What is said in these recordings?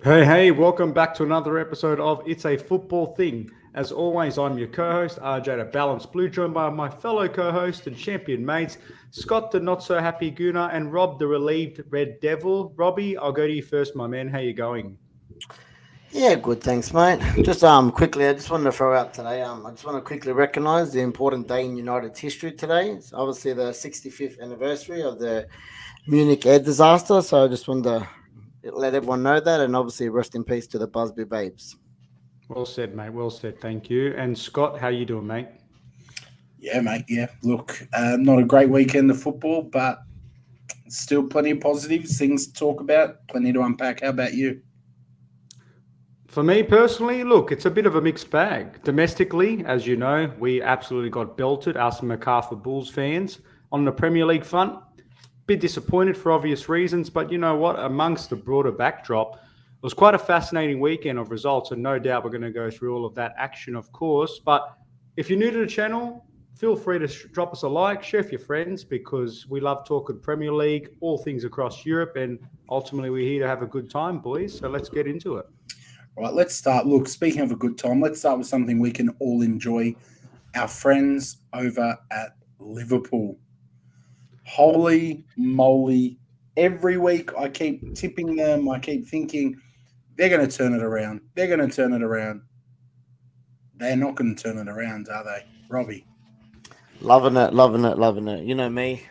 Hey, welcome back to another episode of It's a Football Thing. As always, I'm your co-host, RJ the Balanced Blue, joined by my fellow co-host and champion mates, Scott the Not-So-Happy Gooner and Rob the Relieved Red Devil. Robbie, I'll go to you first, my man. How you going? Yeah, good. Thanks, mate. Just quickly, I just wanted to throw out today. I just want to quickly recognise the important day in United's history today. It's obviously the 65th anniversary of the Munich air disaster. So I just wanted to let everyone know that, and obviously rest in peace to the Busby Babes. Well said, mate. Well said. Thank you. And Scott, how you doing, mate? Yeah, mate. Yeah. Look, not a great weekend of football, but still plenty of positives, things to talk about, plenty to unpack. How about you? For me personally, look, it's a bit of a mixed bag. Domestically, as you know, we absolutely got belted, us MacArthur Bulls fans. On the Premier League front, bit disappointed for obvious reasons, but you know what? Amongst the broader backdrop, it was quite a fascinating weekend of results, and no doubt we're going to go through all of that action, of course. But if you're new to the channel, feel free to drop us a like, share with your friends, because we love talking Premier League, all things across Europe, and ultimately we're here to have a good time, boys. So let's get into it. Right, let's start. Look, speaking of a good time, let's start with something we can all enjoy. Our friends over at Liverpool. Holy moly. Every week I keep tipping them. I keep thinking they're going to turn it around. They're going to turn it around. They're not going to turn it around, are they? Robbie. Loving it, loving it, loving it. You know me,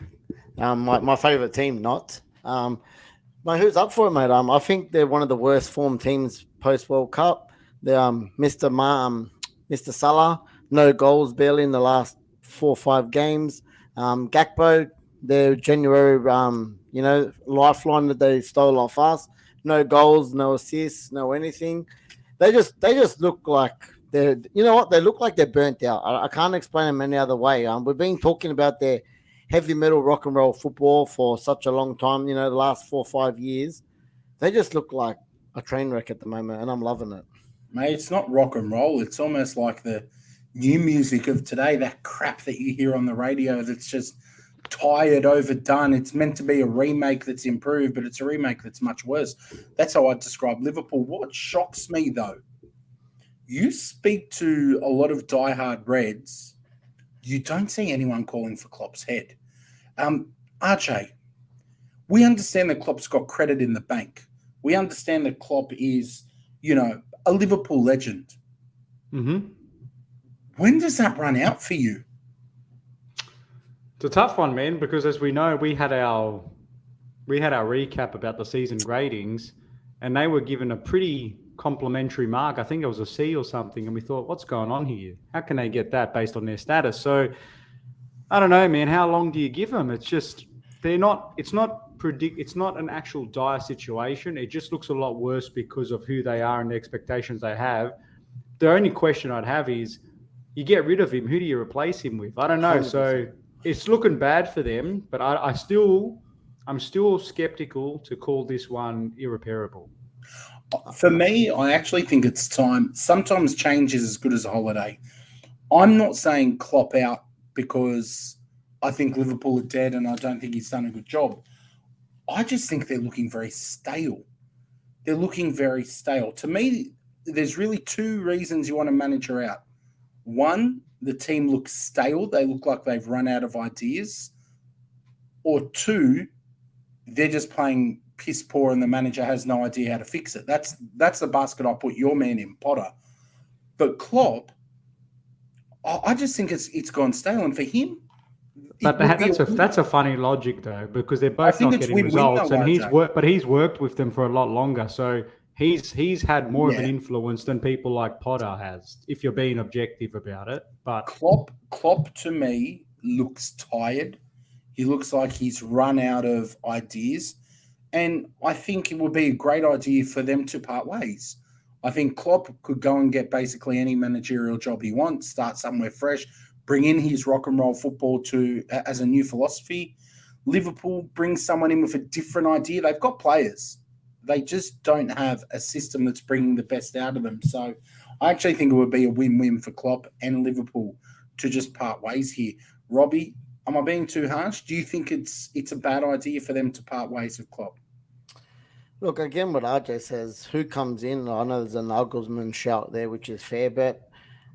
my favourite team, not. Mate, who's up for it, mate? I think they're one of the worst formed teams post World Cup. They Mr. Salah, no goals barely in the last 4 or 5 games. Gakpo, their January lifeline that they stole off us. No goals, no assists, no anything. They just look like they're, you know what? They look like they're burnt out. I can't explain them any other way. We've been talking about their heavy metal rock and roll football for such a long time, the last 4 or 5 years. They just look like a train wreck at the moment, and I'm loving it. Mate, it's not rock and roll. It's almost like the new music of today, that crap that you hear on the radio that's just tired, overdone. It's meant to be a remake that's improved, but it's a remake that's much worse. That's how I describe Liverpool. What shocks me, though, you speak to a lot of diehard Reds, you don't see anyone calling for Klopp's head. RJ, we understand that Klopp's got credit in the bank. We understand that Klopp is, a Liverpool legend. Mm-hmm. When does that run out for you? It's a tough one, man, because as we know, we had our recap about the season ratings, and they were given a pretty complimentary mark. I think it was a C or something, and we thought, what's going on here? How can they get that based on their status? So I don't know, man. How long do you give them? It's just they're not. It's not an actual dire situation. It just looks a lot worse because of who they are and the expectations they have. The only question I'd have is, you get rid of him, who do you replace him with? I don't know. 100%. So it's looking bad for them, but I'm still skeptical to call this one irreparable. For me, I actually think it's time. Sometimes change is as good as a holiday. I'm not saying Klopp out because I think Liverpool are dead and I don't think he's done a good job. I just think they're looking very stale. They're looking very stale. To me, there's really 2 reasons you want a manager out. One, the team looks stale. They look like they've run out of ideas. Or 2, they're just playing piss poor and the manager has no idea how to fix it. That's the basket I put your man in, Potter. But Klopp, I just think it's gone stale. And for him, But that's a funny logic though, because they're both think not it's getting win-win results, though, and RJ. he's worked with them for a lot longer, so he's had more of an Yeah. influence than people like Potter has, if you're being objective about it. But Klopp to me looks tired. He looks like he's run out of ideas. And I think it would be a great idea for them to part ways. I think Klopp could go and get basically any managerial job he wants, start somewhere fresh, bring in his rock and roll football as a new philosophy. Liverpool brings someone in with a different idea. They've got players. They just don't have a system that's bringing the best out of them. So I actually think it would be a win-win for Klopp and Liverpool to just part ways here. Robbie, am I being too harsh? Do you think it's a bad idea for them to part ways with Klopp? Look, again, what RJ says, who comes in? I know there's an Nagelsmann shout there, which is fair, but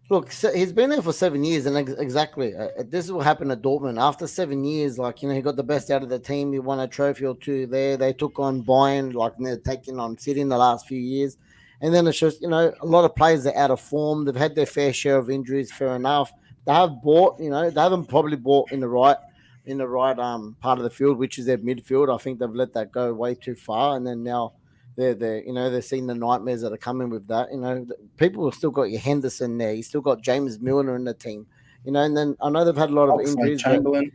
look, he's been there for 7 years, and exactly this is what happened at Dortmund. After 7 years, he got the best out of the team. He won a trophy or two there. They took on Bayern, they're taking on City in the last few years, and then it's just a lot of players are out of form. They've had their fair share of injuries. Fair enough. They have bought, they haven't probably bought in the right part of the field, which is their midfield. I think they've let that go way too far, and then now they're seeing the nightmares that are coming with that. People have still got your Henderson there. You still got James Milner in the team. And then I know they've had a lot of injuries. Chamberlain.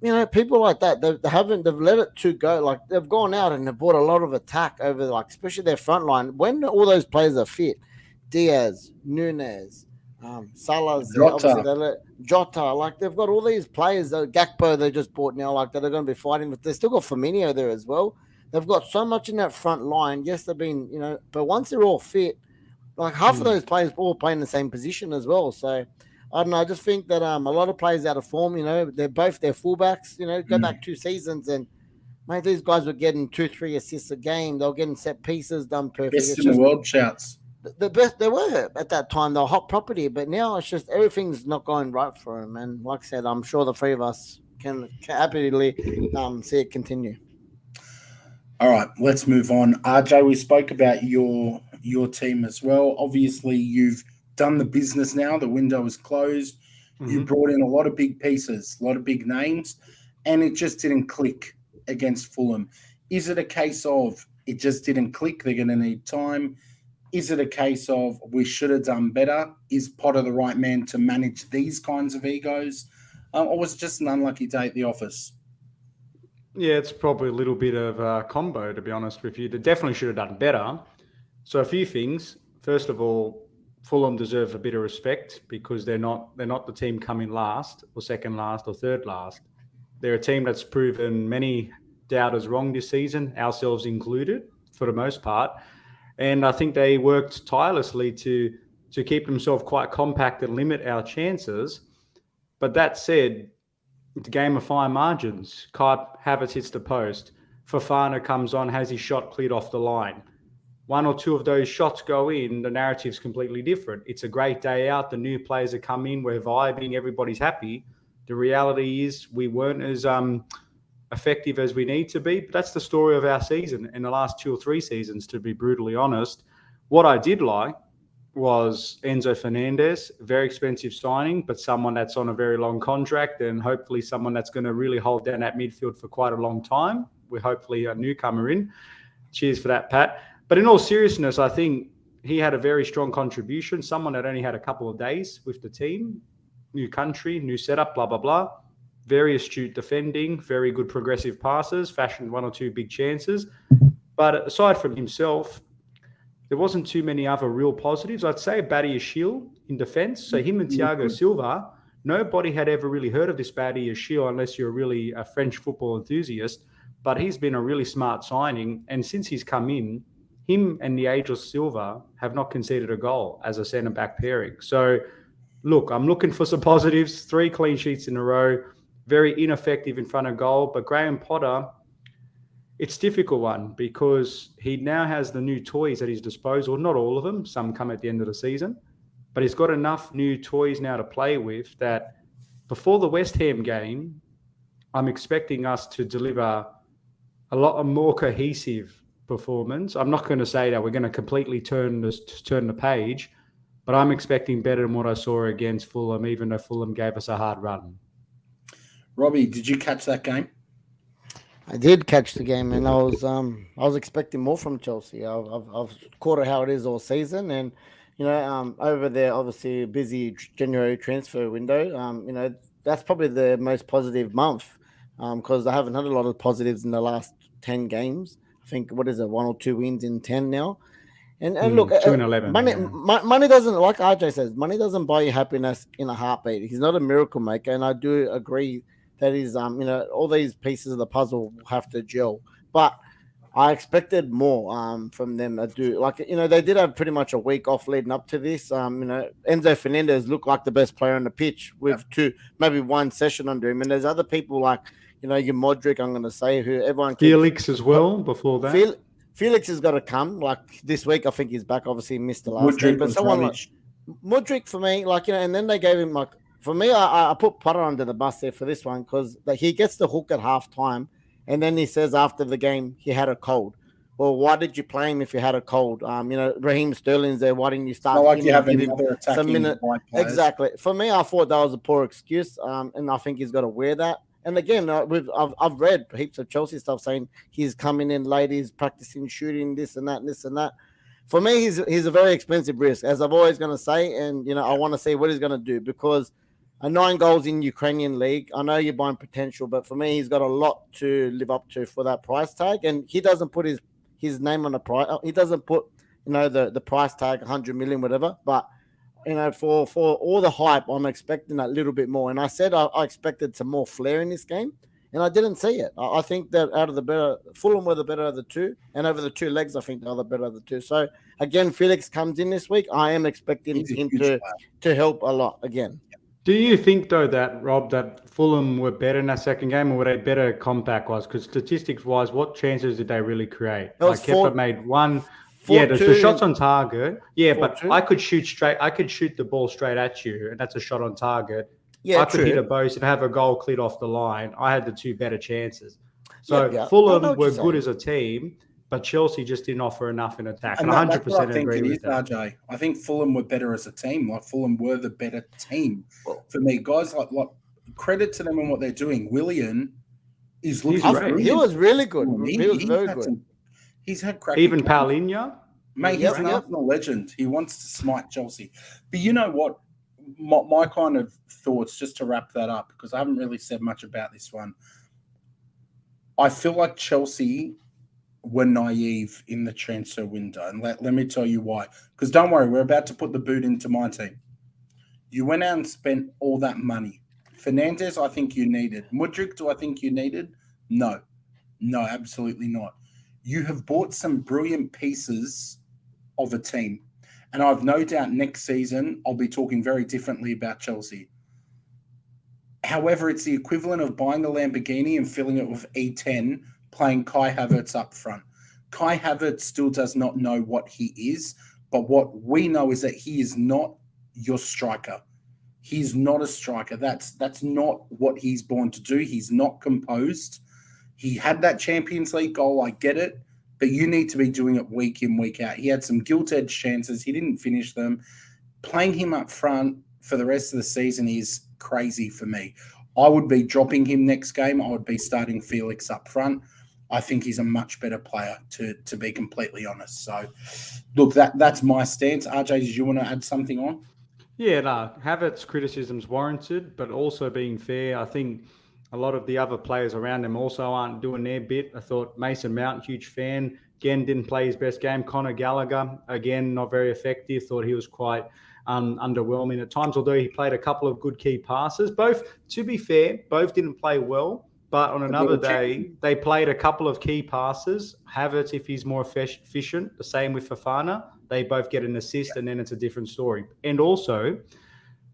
But, people like that, they've let it to go. Like, they've gone out and they've bought a lot of attack over, especially their front line. When all those players are fit, Diaz, Nunez, Salah's, Jota, they've got all these players. Gakpo they just bought now, that are going to be fighting with. They've still got Firmino there as well. They've got so much in that front line. Yes, they've been, but once they're all fit, half of those players all play in the same position as well. So I don't know. I just think that a lot of players out of form. They're both their fullbacks. Go back 2 seasons and. Mate, these guys were getting 2-3 assists a game. They were getting set pieces done perfect. Best in the world shouts. The best they were at that time. They were hot property, but now it's just everything's not going right for them. And like I said, I'm sure the 3 of us can happily see it continue. All right, let's move on. RJ, we spoke about your team as well. Obviously, you've done the business now. The window is closed. Mm-hmm. You brought in a lot of big pieces, a lot of big names, and it just didn't click against Fulham. Is it a case of it just didn't click? They're going to need time. Is it a case of we should have done better? Is Potter the right man to manage these kinds of egos? Or was it just an unlucky day at the office? Yeah, it's probably a little bit of a combo, to be honest with you. They definitely should have done better. So a few things. First of all, Fulham deserve a bit of respect because they're not the team coming last or second last or third last. They're a team that's proven many doubters wrong this season, ourselves included, for the most part. And I think they worked tirelessly to keep themselves quite compact and limit our chances. But that said, it's a game of fine margins. Kai Havertz hits the post. Fofana comes on, has his shot cleared off the line. 1 or 2 of those shots go in, the narrative's completely different. It's a great day out. The new players have come in. We're vibing. Everybody's happy. The reality is we weren't as effective as we need to be. But that's the story of our season in the last 2 or 3 seasons, to be brutally honest. What I did like was Enzo Fernandez, very expensive signing, but someone that's on a very long contract and hopefully someone that's going to really hold down that midfield for quite a long time. We're hopefully a newcomer in. Cheers for that, Pat. But in all seriousness, I think he had a very strong contribution, someone that only had a couple of days with the team, new country, new setup, blah, blah, blah. Very astute defending, very good progressive passes, fashioned 1 or 2 big chances. But aside from himself, there wasn't too many other real positives. I'd say Badiashile in defence. So him and Thiago Silva, nobody had ever really heard of this Badiashile unless you're really a French football enthusiast. But he's been a really smart signing. And since he's come in, him and the ageless Silva have not conceded a goal as a centre-back pairing. So, look, I'm looking for some positives. 3 clean sheets in a row. Very ineffective in front of goal. But Graham Potter, it's a difficult one because he now has the new toys at his disposal. Not all of them. Some come at the end of the season. But he's got enough new toys now to play with that before the West Ham game, I'm expecting us to deliver a lot more cohesive performance. I'm not going to say that we're going to completely turn the page, but I'm expecting better than what I saw against Fulham, even though Fulham gave us a hard run. Robbie, did you catch that game? I did catch the game, and I was expecting more from Chelsea. I've caught it how it is all season, and over there, obviously a busy January transfer window. That's probably the most positive month because they haven't had a lot of positives in the last 10 games. I think, 1 or 2 wins in 10 now. And look, 2 and 11. Money doesn't, like RJ says, money doesn't buy you happiness in a heartbeat. He's not a miracle maker, and I do agree that is, all these pieces of the puzzle have to gel. But I expected more from them. I do, they did have pretty much a week off leading up to this. Enzo Fernandez looked like the best player on the pitch with 2, maybe 1 session under him, and there's other people like. Your Modric, I'm going to say, who everyone... Felix as well, before that. Felix has got to come. Like this week, I think he's back. Obviously, he missed the last game. Mudryk But was someone rubbish. like Mudryk for me, and then they gave him for me, I put Potter under the bus there for this one because he gets the hook at halftime, and then he says after the game he had a cold. Well, why did you play him if you had a cold? Raheem Sterling's there. Why didn't you start Not like him you have and any give him other attacking white players. Exactly. For me, I thought that was a poor excuse, and I think he's got to wear that. And again, I've read heaps of Chelsea stuff saying he's coming in late, he's practicing shooting, this and that, and this and that. For me, he's a very expensive risk, as I've always going to say. And, I want to see what he's going to do because 9 goals in Ukrainian league, I know you're buying potential, but for me, he's got a lot to live up to for that price tag. And he doesn't put his name on the price. He doesn't put, the price tag, 100 million, whatever. But, for all the hype, I'm expecting a little bit more. And I said I expected some more flair in this game. And I didn't see it. I think that out of the better, Fulham were the better of the two. And over the 2 legs, I think they're the better of the two. So, again, Felix comes in this week. I am expecting him to help a lot again. Do you think, though, Rob, that Fulham were better in that second game, or were they better comeback-wise? Because statistics-wise, what chances did they really create? Kepa made one. The shots on target. Yeah, but I could shoot straight. I could shoot the ball straight at you, and that's a shot on target. Yeah, I could hit a post and have a goal cleared off the line. I had the 2 better chances. So Fulham were good as a team, but Chelsea just didn't offer enough in attack. And 100% agree with that. RJ. I think Fulham were better as a team. Like Fulham were the better team. For me, guys, like credit to them and what they're doing. Willian is looking great. He was really good. He was very good. He's had cracking. Even Paulinho? Mate, he's an Arsenal legend. He wants to smite Chelsea. But you know what? My kind of thoughts, just to wrap that up, because I haven't really said much about this one. I feel like Chelsea were naive in the transfer window. And let me tell you why. Because don't worry, we're about to put the boot into my team. You went out and spent all that money. Fernandes, I think you needed. Mudryk, do I think you needed? No. No, absolutely not. You have bought some brilliant pieces of a team. And I've no doubt next season I'll be talking very differently about Chelsea. However, it's the equivalent of buying a Lamborghini and filling it with E10, playing Kai Havertz up front. Kai Havertz still does not know what he is, but what we know is that he is not your striker. He's not a striker. That's not what he's born to do. He's not composed. He had that Champions League goal, I get it. But you need to be doing it week in, week out. He had some gilt-edged chances. He didn't finish them. Playing him up front for the rest of the season is crazy for me. I would be dropping him next game. I would be starting Felix up front. I think he's a much better player, to be completely honest. So, look, that's my stance. RJ, did you want to add something on? Yeah, no. Havertz criticism's warranted, but also being fair, I think a lot of the other players around him also aren't doing their bit. I thought Mason Mount, huge fan, again, didn't play his best game. Conor Gallagher, again, not very effective. Thought he was quite underwhelming at times, although he played a couple of good key passes. Both, to be fair, both didn't play well, but on another day, they played a couple of key passes. Havertz, if he's more efficient, the same with Fofana. They both get an assist, and then it's a different story. And also,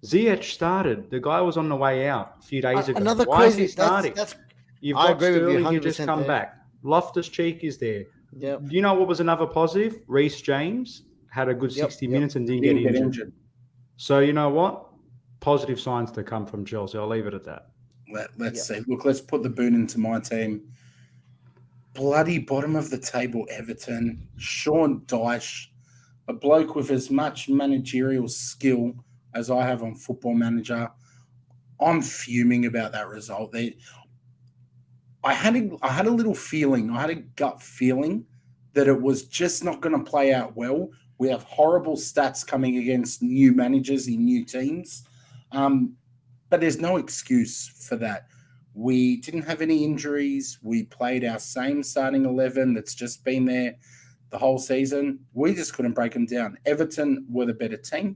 Ziyech started. The guy was on the way out a few days ago. Another Why crazy. is he starting? You've got Sterling who just come back. Loftus-Cheek is there. Yep. Do you know what was another positive? Reece James had a good 60 minutes and didn't get injured. So you know what? Positive signs to come from Chelsea. I'll leave it at that. Let's see. Look, let's put the boot into my team. Bloody bottom of the table, Everton. Sean Dyche, a bloke with as much managerial skill as I have on Football Manager. I'm fuming about that result. I had a little feeling, I had a gut feeling that it was just not going to play out well. We have horrible stats coming against new managers in new teams. But there's no excuse for that. We didn't have any injuries. We played our same starting 11 that's just been there the whole season. We just couldn't break them down. Everton were the better team.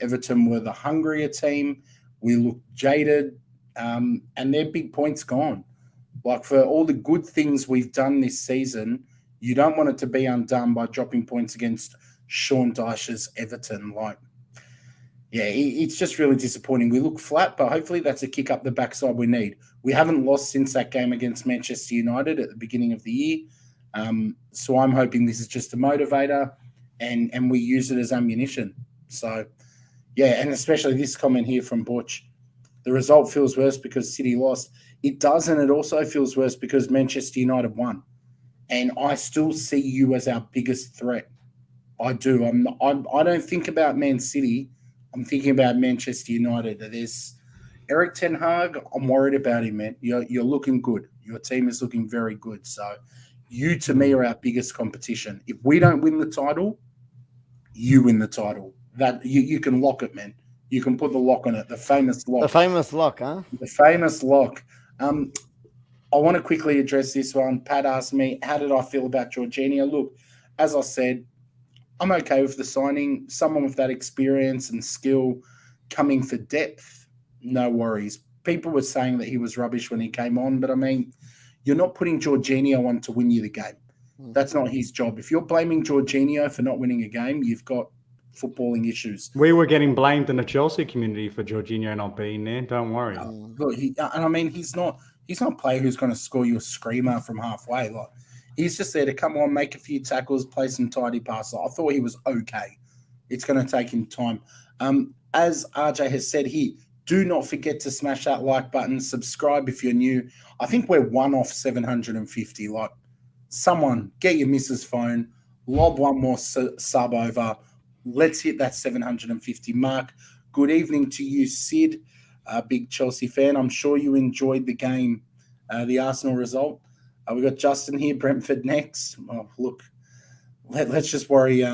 Everton were the hungrier team. We looked jaded, and their big points gone. Like, for all the good things we've done this season, you don't want it to be undone by dropping points against Sean Dyche's Everton. Like, yeah, it's just really disappointing. We look flat, but hopefully that's a kick up the backside we need. We haven't lost since that game against Manchester United at the beginning of the year. So I'm hoping this is just a motivator and we use it as ammunition. So, yeah, and especially this comment here from Butch. The result feels worse because City lost. It does, and it also feels worse because Manchester United won. And I still see you as our biggest threat. I do. I don't think about Man City. I'm thinking about Manchester United. There's Eric Ten Hag. I'm worried about him, man. You're looking good. Your team is looking very good. So you, to me, are our biggest competition. If we don't win the title, you win the title. That you can lock it, man. You can put the lock on it. The famous lock. The famous lock, huh? The famous lock. I want to quickly address this one. Pat asked me, how did I feel about Jorginho? Look, as I said, I'm okay with the signing. Someone with that experience and skill coming for depth, no worries. People were saying that he was rubbish when he came on, but I mean, you're not putting Jorginho on to win you the game. That's not his job. If you're blaming Jorginho for not winning a game, you've got footballing issues. We were getting blamed in the Chelsea community for Jorginho not being there. Don't worry. Look, and I mean, he's not a player who's going to score you a screamer from halfway. Like, he's just there to come on, make a few tackles, play some tidy passes. I thought he was okay. It's going to take him time. As RJ has said here, do not forget to smash that like button. Subscribe if you're new. I think we're one off 750. Like, someone get your missus' phone, lob one more sub over. Let's hit that 750 mark. Good evening to you, Sid, a big Chelsea fan. I'm sure you enjoyed the game, the Arsenal result. We got Justin here, Brentford next. Oh, look, let's just worry.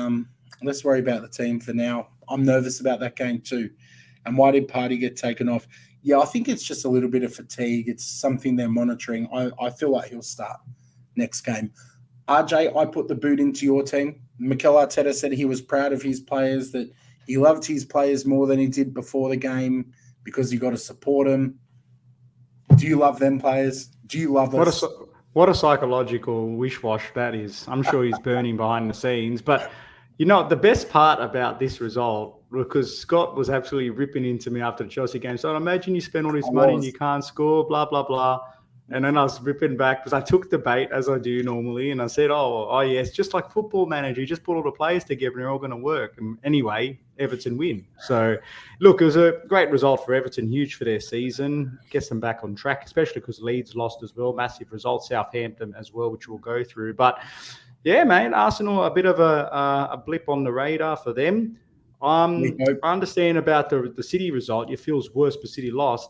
Let's worry about the team for now. I'm nervous about that game too. And why did Partey get taken off? Yeah, I think it's just a little bit of fatigue. It's something they're monitoring. I feel like he'll start next game. RJ, I put the boot into your team. Mikel Arteta said he was proud of his players, that he loved his players more than he did before the game because you got to support them. Do you love them players? Do you love us? What a psychological wish-wash that is. I'm sure he's burning behind the scenes. But, you know, the best part about this result, because Scott was absolutely ripping into me after the Chelsea game. So I imagine you spend all this money and you can't score, blah, blah, blah. And then I was ripping back because I took the bait, as I do normally, and I said, oh, yes, just like Football Manager, you just put all the players together and they're all going to work. And anyway, Everton win. So, look, it was a great result for Everton, huge for their season, gets them back on track, especially because Leeds lost as well, massive result, Southampton as well, which we'll go through. But, yeah, mate, Arsenal, a bit of a blip on the radar for them. I understand about the City result. It feels worse because City lost.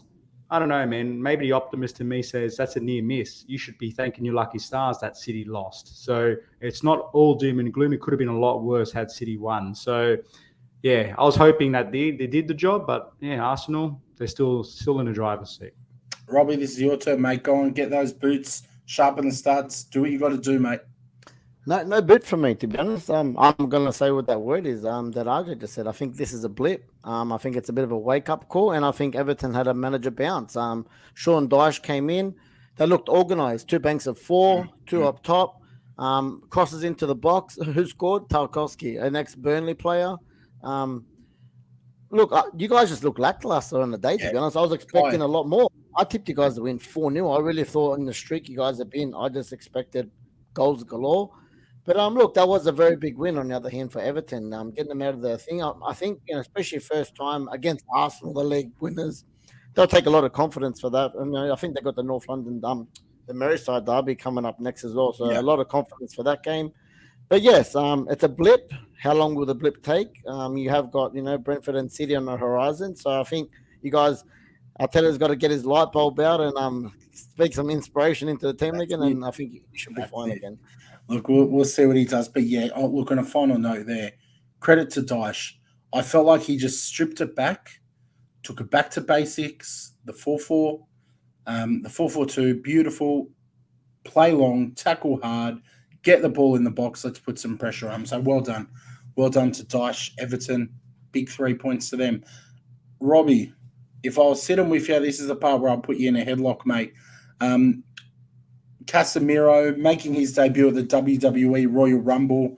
I don't know, man. Maybe the optimist in me says that's a near miss. You should be thanking your lucky stars that City lost. So it's not all doom and gloom. It could have been a lot worse had City won. So, yeah, I was hoping that they did the job. But, yeah, Arsenal, they're still in the driver's seat. Robbie, this is your turn, mate. Go and get those boots, sharpen the studs. Do what you got to do, mate. No boot for me, to be honest. I'm going to say what that word is that RJ just said. I think this is a blip. I think it's a bit of a wake-up call, and I think Everton had a manager bounce. Sean Dyche came in. They looked organised. 2 banks of 4, 2 up top, crosses into the box. Who scored? Tarkowski, an ex-Burnley player. Look, you guys just look lackluster on the day, to be honest. I was expecting a lot more. I tipped you guys to win 4-0. I really thought in the streak you guys have been, I just expected goals galore. But look, that was a very big win on the other hand for Everton. Getting them out of the thing, I think, especially first time against Arsenal, the league winners, they'll take a lot of confidence for that. And I think they got the North London, the Merseyside derby coming up next as well. So a lot of confidence for that game. But yes, it's a blip. How long will the blip take? You have got Brentford and City on the horizon. So I think you guys, Arteta's got to get his light bulb out and speak some inspiration into the team again. And I think he should be fine again. Look, we'll see what he does. But, yeah, look, on a final note there, credit to Dyche. I felt like he just stripped it back, took it back to basics, the 4-4, the 4-4-2, beautiful, play long, tackle hard, get the ball in the box, let's put some pressure on him. So well done. Well done to Dyche, Everton, big 3 points to them. Robbie, if I was sitting with you, this is the part where I'll put you in a headlock, mate. Casemiro making his debut at the WWE Royal Rumble.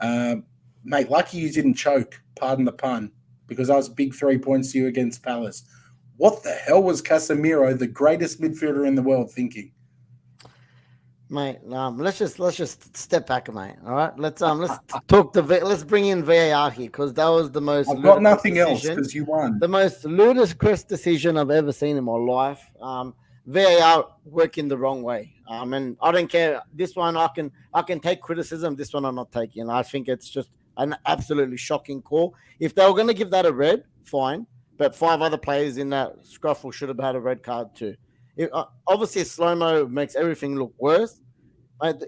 Mate, lucky you didn't choke, pardon the pun, because that was big 3 points to you against Palace. What the hell was Casemiro, the greatest midfielder in the world, thinking? Mate, let's just step back, mate. All right, let's talk to let's bring in VAR here because that was the most. I've got nothing else decision, because you won. the most ludicrous decision I've ever seen in my life. VAR working the wrong way. And I don't care. This one I can take criticism. This one I'm not taking. I think it's just an absolutely shocking call. If they were going to give that a red, fine. But 5 other players in that scuffle should have had a red card too. Obviously, slow-mo makes everything look worse.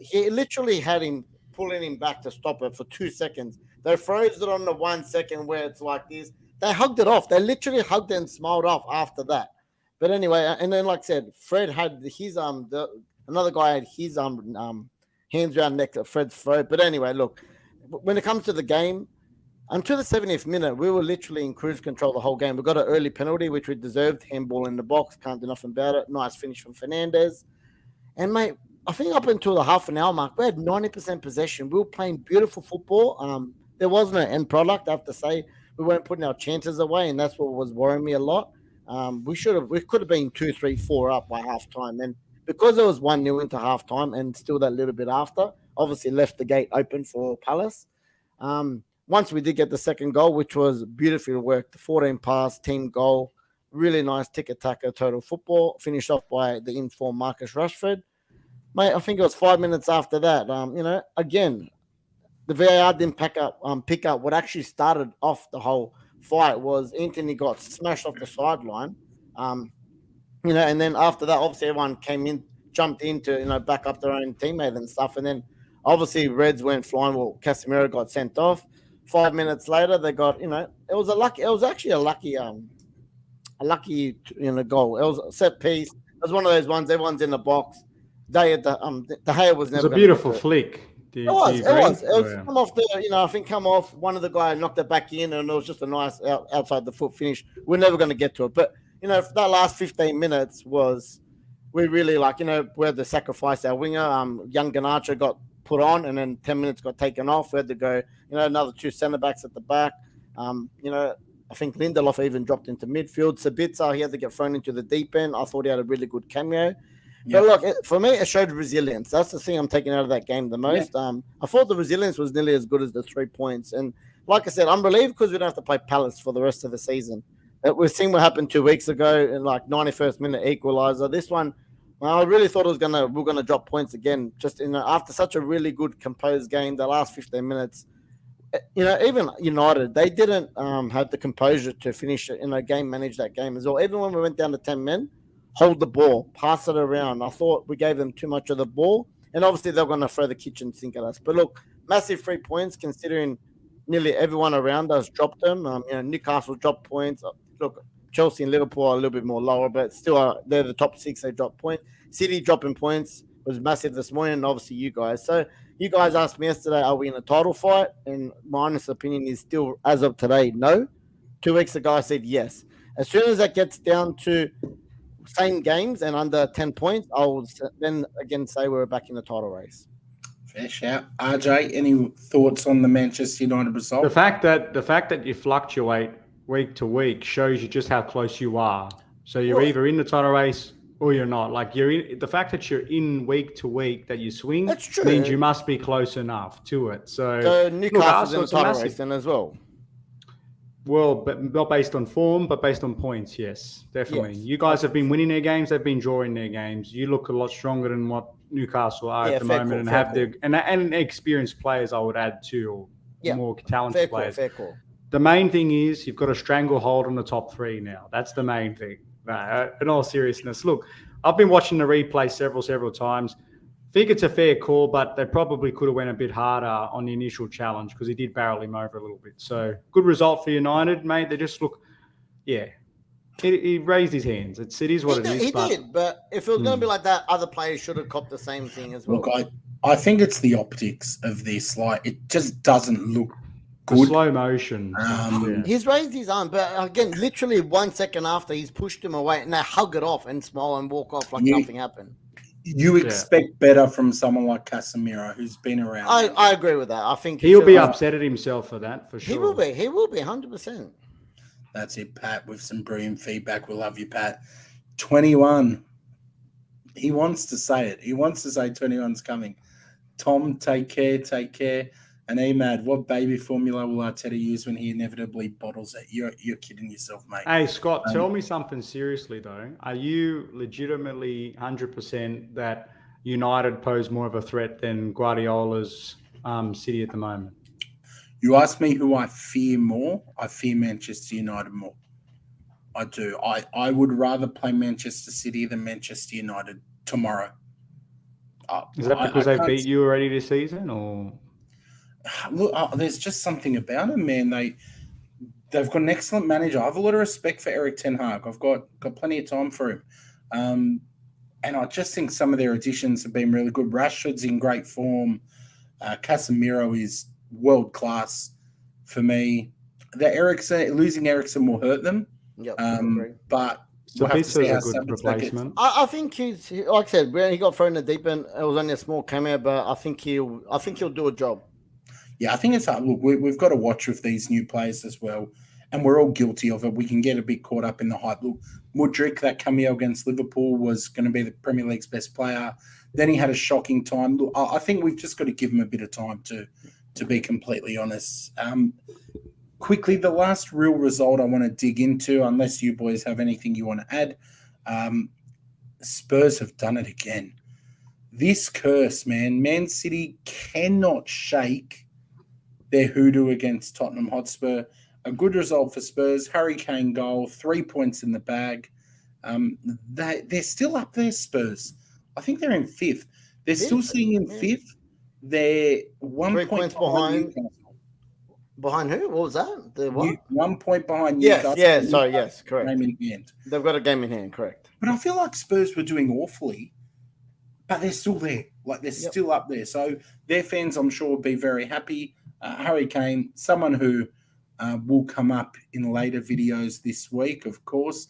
He literally had him pulling him back to stop it for 2 seconds. They froze it on the 1 second where it's like this. They hugged it off. They literally hugged it and smiled off after that. But anyway, and then like I said, Fred had his another guy had his hands around neck of Fred's throat. But anyway, look, when it comes to the game, until the 70th minute, we were literally in cruise control the whole game. We got an early penalty, which we deserved. Handball in the box. Can't do nothing about it. Nice finish from Fernandez. And, mate, I think up until the half an hour mark, we had 90% possession. We were playing beautiful football. There wasn't an end product, I have to say. We weren't putting our chances away, and that's what was worrying me a lot. We could have been 2, 3, 4 up by halftime. And because it was 1-0 into halftime and still that little bit after, obviously left the gate open for Palace. Once we did get the second goal, which was beautifully worked, the 14 pass, team goal, really nice tick-a-tacker total football, finished off by the informed Marcus Rashford. Mate, I think it was 5 minutes after that. Again, the VAR didn't pick up what actually started off the whole fight was Anthony got smashed off the sideline. And then after that, obviously everyone came in, jumped in to, back up their own teammate and stuff. And then obviously Reds went flying. Well, Casemiro got sent off. 5 minutes later, they got, it was actually a lucky goal. It was a set piece. It was one of those ones, everyone's in the box. The Gea was never. It was a beautiful flick. It was. Come off come off. One of the guys knocked it back in, and it was just a nice outside the foot finish. We're never going to get to it, but for that last 15 minutes was we really we had to sacrifice our winger. Young Garnacho got put on, and then 10 minutes got taken off. We had to go, another 2 centre backs at the back. I think Lindelof even dropped into midfield. Sabitzer, he had to get thrown into the deep end. I thought he had a really good cameo. Yeah. But look, for me, it showed resilience. That's the thing I'm taking out of that game the most. Yeah. I thought the resilience was nearly as good as the 3 points. And like I said, I'm relieved because we don't have to play Palace for the rest of the season. We've seen what happened 2 weeks ago in 91st minute equalizer. This one, I really thought we're gonna drop points again. Just after such a really good composed game, the last 15 minutes. Even United, they didn't have the composure to finish it, game manage that game as well. Even when we went down to 10 men. Hold the ball, pass it around. I thought we gave them too much of the ball, and obviously they're going to throw the kitchen sink at us. But look, massive 3 points considering nearly everyone around us dropped them. Newcastle dropped points. Look, Chelsea and Liverpool are a little bit more lower, but still they're the top 6. They dropped points. City dropping points was massive this morning, and obviously you guys. So you guys asked me yesterday, are we in a title fight? And my honest opinion is still, as of today, no. 2 weeks ago, I said yes. As soon as that gets down to same games and under 10 points, I will then again say we're back in the title race. Fair shout. RJ, any thoughts on the Manchester United result? The fact that you fluctuate week to week shows you just how close you are. So you're either in the title race or you're not. The fact that you're in week to week that you swing means you must be close enough to it. So Newcastle's in the title race then as well. Well, but not based on form, but based on points, yes, definitely. Yes. You guys have been winning their games; they've been drawing their games. You look a lot stronger than what Newcastle are at the moment, and experienced players, I would add too, or more talented players. Fair call. The main thing is you've got a stranglehold on the top 3 now. That's the main thing. In all seriousness, look, I've been watching the replay several times. I think it's a fair call, but they probably could have went a bit harder on the initial challenge because he did barrel him over a little bit. So good result for United, mate. They just look, he raised his hands. It is what it is. He did, but if it was going to be like that, other players should have copped the same thing as well. Look, I think it's the optics of this. It just doesn't look good. The slow motion. He's raised his arm, but again, literally 1 second after, he's pushed him away, and they hug it off and smile and walk off like nothing happened. You expect better from someone like Casemiro, who's been around. I agree with that. I think he'll be upset at himself for that, for sure. He will be 100%. That's it, Pat, with some brilliant feedback. We love you, Pat. 21. He wants to say it. He wants to say 21's coming. Tom, take care, take care. And Emad, what baby formula will Arteta use when he inevitably bottles it? You're kidding yourself, mate. Hey, Scott, tell me something seriously, though. Are you legitimately 100% that United pose more of a threat than Guardiola's City at the moment? You ask me who I fear more. I fear Manchester United more. I do. I would rather play Manchester City than Manchester United tomorrow. Is that because they beat you already this season, or? Look, there's just something about them, man. They've got an excellent manager. I have a lot of respect for Eric Ten Hag. I've got plenty of time for him. And I just think some of their additions have been really good. Rashford's in great form. Casemiro is world class for me. Losing Eriksen will hurt them. Yep, but we'll have to see how a good replacement. I think he's, like I said, when he got thrown in the deep end, it was only a small cameo, but I think he'll do a job. Yeah, I think it's hard. Look, we've got to watch with these new players as well, and we're all guilty of it. We can get a bit caught up in the hype. Look, Mudryk, that cameo against Liverpool, was going to be the Premier League's best player. Then he had a shocking time. Look, I think we've just got to give him a bit of time to be completely honest. Quickly, the last real result I want to dig into, unless you boys have anything you want to add, Spurs have done it again. This curse, man. Man City cannot shake their hoodoo against Tottenham Hotspur. A good result for Spurs. Harry Kane goal, 3 points in the bag. They're still up there, Spurs. I think they're in fifth. They're still sitting in fifth. They're 1 point behind Newcastle. Behind who? What was that? The what? 1 point behind Newcastle. Yes, correct. Game in hand. They've got a game in hand, correct. But I feel like Spurs were doing awfully, but they're still there. Like, they're still up there. So their fans, I'm sure, will be very happy. Harry Kane, someone who will come up in later videos this week, of course.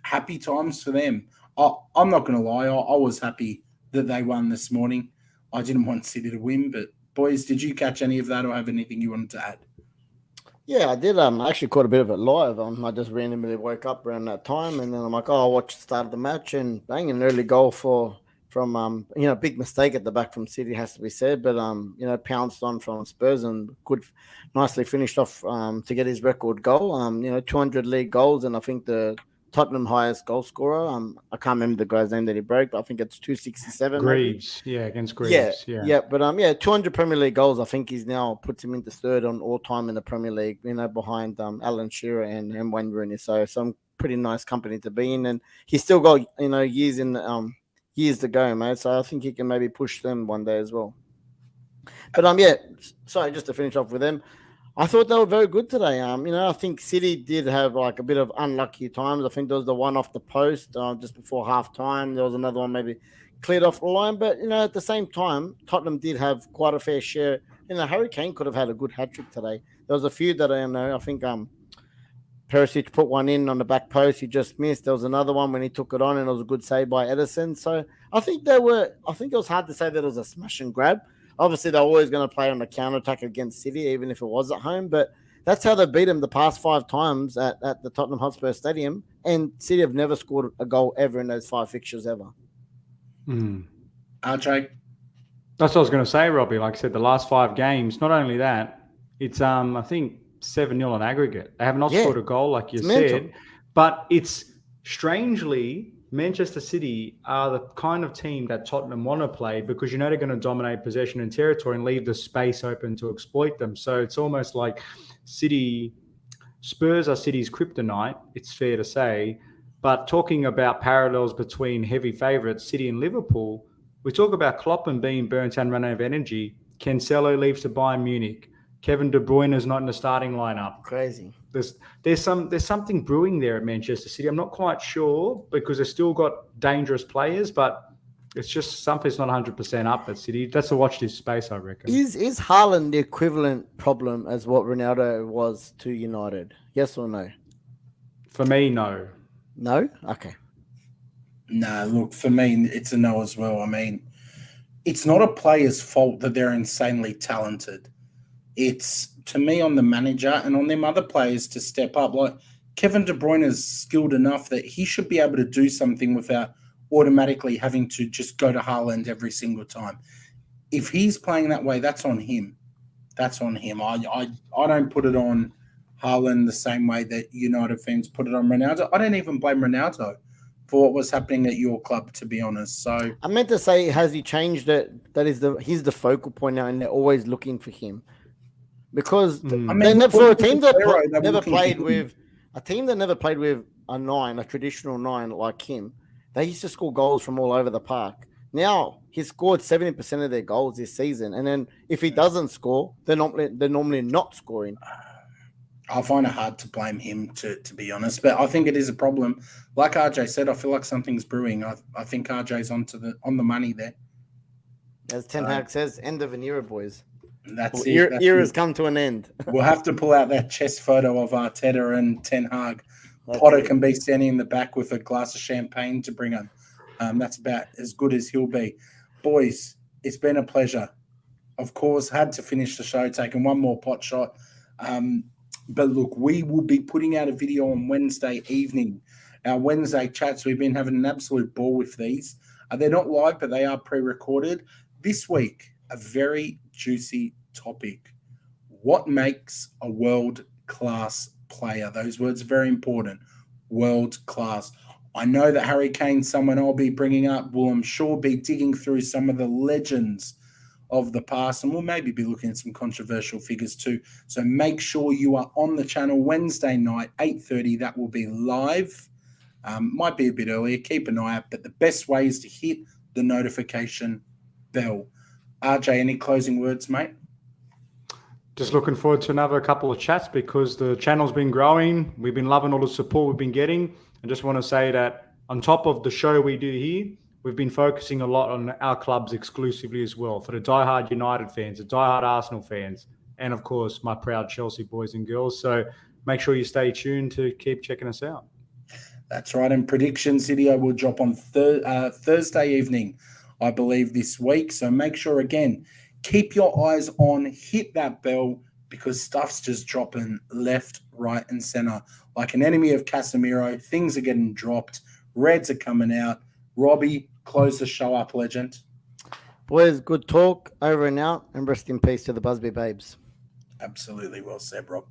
Happy times for them. I'm not going to lie. I was happy that they won this morning. I didn't want City to win, but boys, did you catch any of that or have anything you wanted to add? Yeah, I did. I actually caught a bit of it live. I just randomly woke up around that time, and then I'm like, I'll watch the start of the match, and bang, an early goal from big mistake at the back from City, has to be said, but pounced on from Spurs and nicely finished off to get his record goal. 200 league goals, and I think the Tottenham highest goal scorer. I can't remember the guy's name that he broke, but I think it's 267. Greaves, maybe. Against Greaves. But 200 Premier League goals. I think he's now puts him into third on all time in the Premier League. Behind Alan Shearer and Wayne Rooney. So some pretty nice company to be in, and he's still got years to go, mate. So I think he can maybe push them one day as well. But sorry, just to finish off with them. I thought they were very good today. I think City did have like a bit of unlucky times. I think there was the one off the post just before half time. There was another one maybe cleared off the line. But, at the same time, Tottenham did have quite a fair share. Harry Kane could have had a good hat-trick today. There was a few that I think Perisic put one in on the back post. He just missed. There was another one when he took it on, and it was a good save by Edison. So I think it was hard to say that it was a smash and grab. Obviously, they're always going to play on the counter-attack against City, even if it was at home. But that's how they beat them the past 5 times at the Tottenham Hotspur Stadium. And City have never scored a goal ever in those 5 fixtures ever. RJ? That's what I was going to say, Robbie. Like I said, the last 5 games, not only that, it's, I think, 7-0 on aggregate. They have not scored a goal, like you said. But it's strangely... Manchester City are the kind of team that Tottenham want to play because they're going to dominate possession and territory and leave the space open to exploit them. So it's almost like Spurs are City's kryptonite, it's fair to say. But talking about parallels between heavy favourites, City and Liverpool, we talk about Klopp and being burnt and running out of energy. Cancelo leaves to Bayern Munich. Kevin De Bruyne is not in the starting lineup. Crazy. There's something brewing there at Manchester City. I'm not quite sure because they've still got dangerous players, but it's just something's not 100% up at City. That's to watch this space, I reckon. Is Haaland the equivalent problem as what Ronaldo was to United? Yes or no? For me, no. No? Okay. No, look, for me, it's a no as well. I mean, it's not a player's fault that they're insanely talented. It's, to me, on the manager and on them other players to step up. Like, Kevin De Bruyne is skilled enough that he should be able to do something without automatically having to just go to Haaland every single time. If he's playing that way, that's on him. That's on him. I don't put it on Haaland the same way that United fans put it on Ronaldo. I don't even blame Ronaldo for what was happening at your club, to be honest. So I meant to say, has he changed it? That is he's the focal point now, and they're always looking for him because for a team that never played with a 9, a traditional 9 like him, they used to score goals from all over the park. Now he's scored 70% of their goals this season, and then if he doesn't score, they're normally not scoring. I find it hard to blame him, to be honest, but I think it is a problem. Like RJ said, I feel like something's brewing. I think RJ's on the money there. As Ten Hag says, end of an era, boys. That's Era's come to an end. We'll have to pull out that chess photo of Arteta and Ten Hag. Potter can be standing in the back with a glass of champagne to bring him. That's about as good as he'll be. Boys, it's been a pleasure. Of course, had to finish the show, taking one more pot shot. But look, we will be putting out a video on Wednesday evening. Our Wednesday chats, we've been having an absolute ball with these. They're not live, but they are pre-recorded. This week, a very juicy topic. What makes a world-class player? Those words are very important. World-class. I know that Harry Kane's someone I'll be bringing up. Will I'm sure be digging through some of the legends of the past, and we'll maybe be looking at some controversial figures too. So make sure you are on the channel Wednesday night, 8:30. That will be live. Might be a bit earlier. Keep an eye out, but the best way is to hit the notification bell. RJ, any closing words, mate? Just looking forward to another couple of chats because the channel's been growing. We've been loving all the support we've been getting. I just want to say that on top of the show we do here, we've been focusing a lot on our clubs exclusively as well, for the diehard United fans, the diehard Arsenal fans, and of course, my proud Chelsea boys and girls. So make sure you stay tuned to keep checking us out. That's right. And predictions video will drop on Thursday evening, I believe, this week. So make sure, again, keep your eyes on, hit that bell, because stuff's just dropping left, right, and center. Like an enemy of Casemiro, things are getting dropped. Reds are coming out. Robbie, close the show up, legend. Boys, good talk. Over and out. And rest in peace to the Busby Babes. Absolutely well said, Rob.